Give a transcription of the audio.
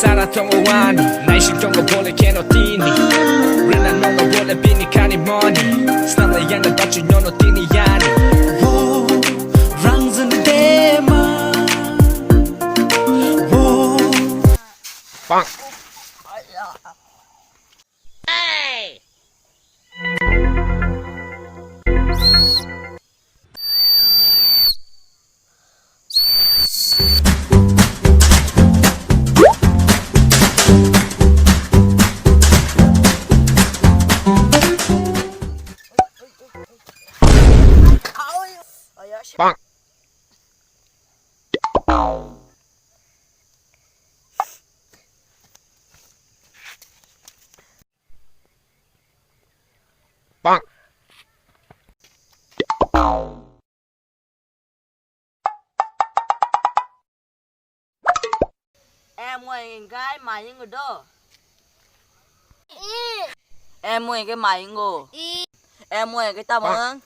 살았던 거 아니 날 식던 거 볼래 캐노티니 르난 너가 볼래 비니카니 머니 스나나 양날 받주 너너 뛰니 야니 오 랑즈는 대만 오 빵 빵 빵 Em mua cái mày những người đó. Em mua cái mày ngủ. Em mua cái tao mớn.